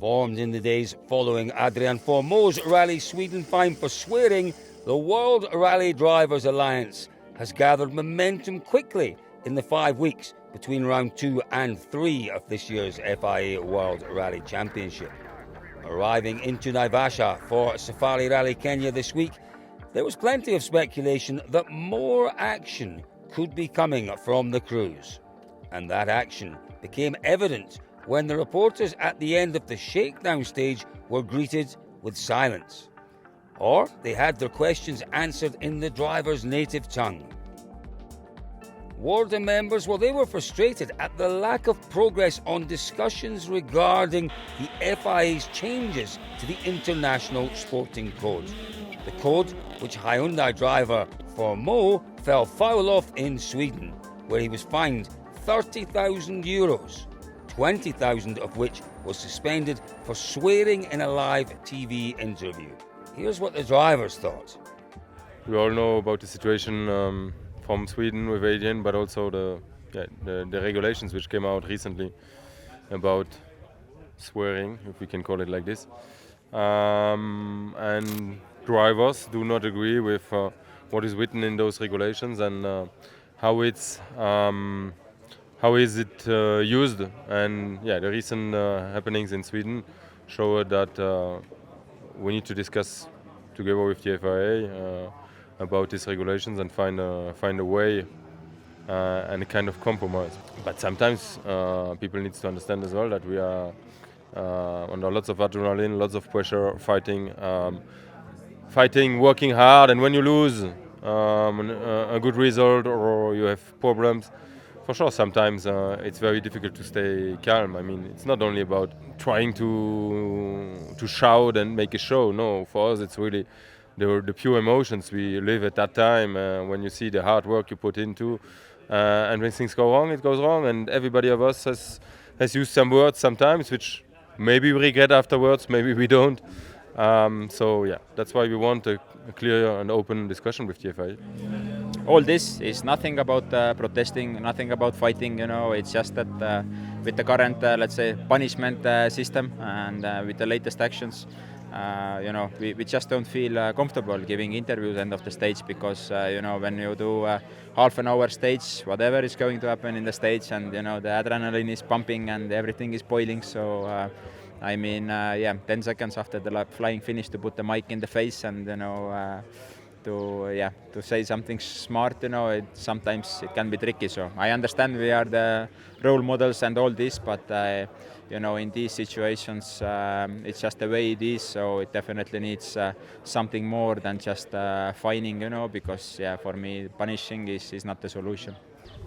Formed in the days following Adrian Formeau's Rally Sweden fine for swearing, the World Rally Drivers Alliance has gathered momentum quickly in the 5 weeks between round 2 and 3 of this year's FIA World Rally Championship. Arriving into Naivasha for Safari Rally Kenya this week, there was plenty of speculation that more action could be coming from the crews. And that action became evident when the reporters at the end of the shakedown stage were greeted with silence. Or they had their questions answered in the driver's native tongue. WARDA members, well, they were frustrated at the lack of progress on discussions regarding the FIA's changes to the International Sporting Code. The code which Hyundai driver Formeau fell foul of in Sweden, where he was fined €30,000, 20,000 of which was suspended for swearing in a live TV interview. Here's what the drivers thought. We all know about the situation from Sweden with Adrian, but also the regulations which came out recently about swearing, if we can call it like this. And drivers do not agree with what is written in those regulations and how is it used. And the recent happenings in Sweden show that we need to discuss together with the FIA about these regulations and find a way and a kind of compromise. But sometimes people need to understand as well that we are under lots of adrenaline, lots of pressure, fighting, working hard, and when you lose a good result or you have problems, for sure sometimes it's very difficult to stay calm. I mean, it's not only about trying to shout and make a show. No, for us it's really the pure emotions we live at that time, when you see the hard work you put into, and when things go wrong, it goes wrong, and everybody of us has used some words sometimes which maybe we regret afterwards, maybe we don't. That's why we want a clear and open discussion with the FIA. All this is nothing about protesting, nothing about fighting, it's just that with the current, let's say, punishment system and with the latest actions, we just don't feel comfortable giving interviews end of the stage because, when you do half an hour stage, whatever is going to happen in the stage and, the adrenaline is pumping and everything is boiling. So, 10 seconds after the flying finish to put the mic in the face and, to say something smart, sometimes it can be tricky. So I understand we are the role models and all this, but in these situations, it's just the way it is. So it definitely needs something more than just fining, because for me, punishing is not the solution.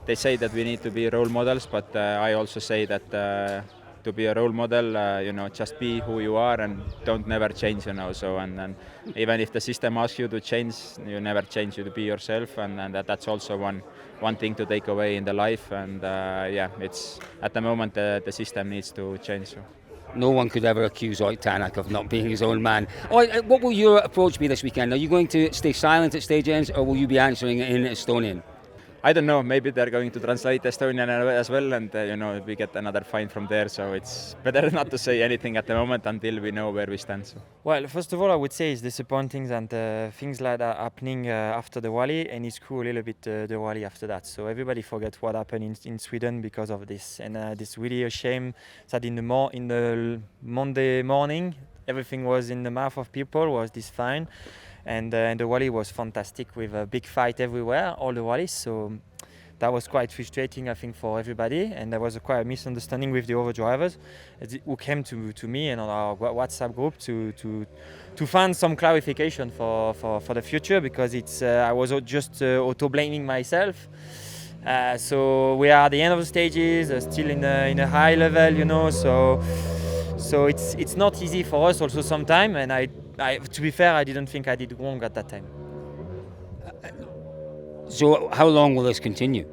They say that we need to be role models, but I also say that to be a role model, just be who you are and don't never change, So and even if the system asks you to change, you never change. You to be yourself, and that's also one thing to take away in the life. And it's at the moment the system needs to change. So. No one could ever accuse Oyt Tanak of not being his own man. What will your approach be this weekend? Are you going to stay silent at stage ends, or will you be answering in Estonian? I don't know, maybe they're going to translate Estonian as well, and we get another fine from there, so it's better not to say anything at the moment until we know where we stand. So. Well, first of all, I would say it's disappointing that things like that are happening after the rally, and it's cool a little bit the rally after that. So everybody forget what happened in Sweden because of this, and it's really a shame that in the Monday morning, everything was in the mouth of people, was this fine. And the rally was fantastic with a big fight everywhere, all the rallies. So that was quite frustrating, I think, for everybody. And there was quite a misunderstanding with the other drivers who came to me and on our WhatsApp group to find some clarification for the future, because I was just auto-blaming myself. So we are at the end of the stages, still in a high level, So it's not easy for us also sometimes, and I, to be fair, I didn't think I did wrong at that time. So how long will this continue?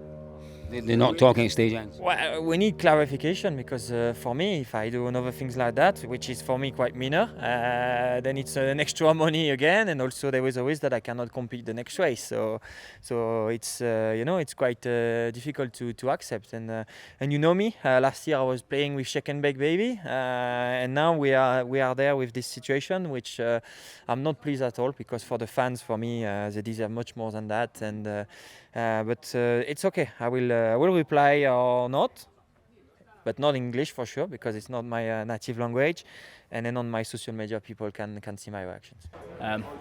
They're not talking at stage ends. Well, we need clarification because for me, if I do another things like that, which is for me quite minor, then it's an extra money again, and also there is a risk that I cannot compete the next race. So it's it's quite difficult to accept. And you know me, last year I was playing with Shake and Bake Baby, and now we are there with this situation, which I'm not pleased at all because for the fans, for me, they deserve much more than that. And but it's okay. I will reply or not, but not English for sure because it's not my native language. And then on my social media, people can see my reactions.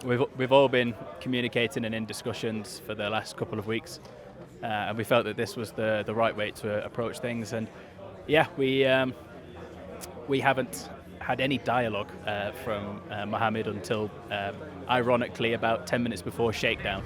We've all been communicating and in discussions for the last couple of weeks, and we felt that this was the right way to approach things. And yeah, we haven't had any dialogue from Mohammed until ironically about 10 minutes before shakedown.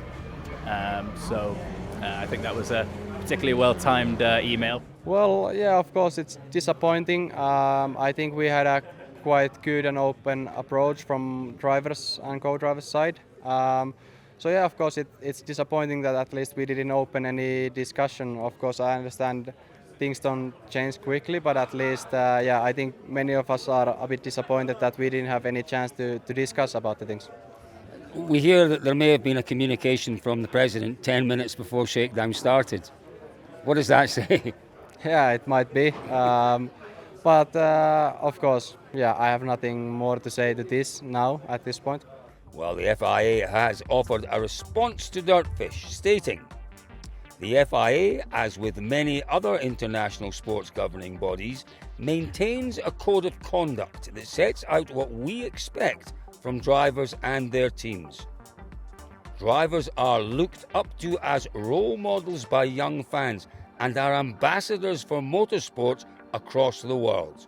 So I think that was a particularly well-timed email. Well, yeah, of course it's disappointing. I think we had a quite good and open approach from drivers and co-drivers side. So yeah, of course it's disappointing that at least we didn't open any discussion. Of course I understand things don't change quickly, but at least I think many of us are a bit disappointed that we didn't have any chance to discuss about the things. We hear that there may have been a communication from the president 10 minutes before shakedown started. What does that say? Yeah, it might be. But of course, I have nothing more to say to this now at this point. Well, the FIA has offered a response to Dirtfish, stating, "The FIA, as with many other international sports governing bodies, maintains a code of conduct that sets out what we expect from drivers and their teams. Drivers are looked up to as role models by young fans and are ambassadors for motorsport across the world.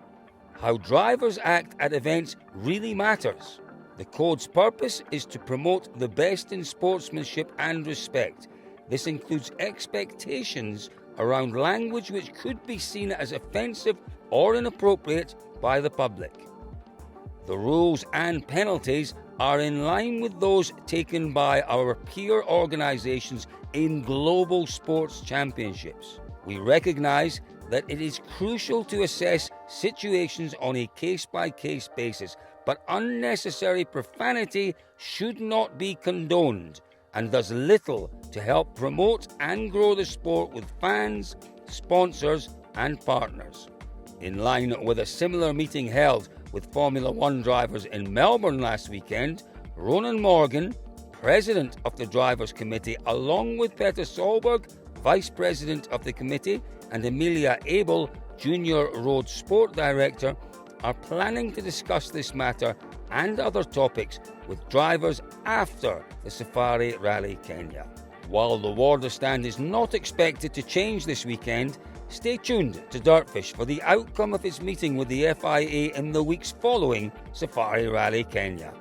How drivers act at events really matters. The code's purpose is to promote the best in sportsmanship and respect. This includes expectations around language which could be seen as offensive or inappropriate by the public. The rules and penalties are in line with those taken by our peer organisations in global sports championships. We recognise that it is crucial to assess situations on a case-by-case basis, but unnecessary profanity should not be condoned and does little to help promote and grow the sport with fans, sponsors and partners." In line with a similar meeting held with Formula One drivers in Melbourne last weekend, Ronan Morgan, President of the Drivers' Committee, along with Peter Solberg, Vice President of the Committee, and Emilia Abel, Junior Road Sport Director, are planning to discuss this matter and other topics with drivers after the Safari Rally Kenya. While the Warder stand is not expected to change this weekend, stay tuned to Dirtfish for the outcome of its meeting with the FIA in the weeks following Safari Rally Kenya.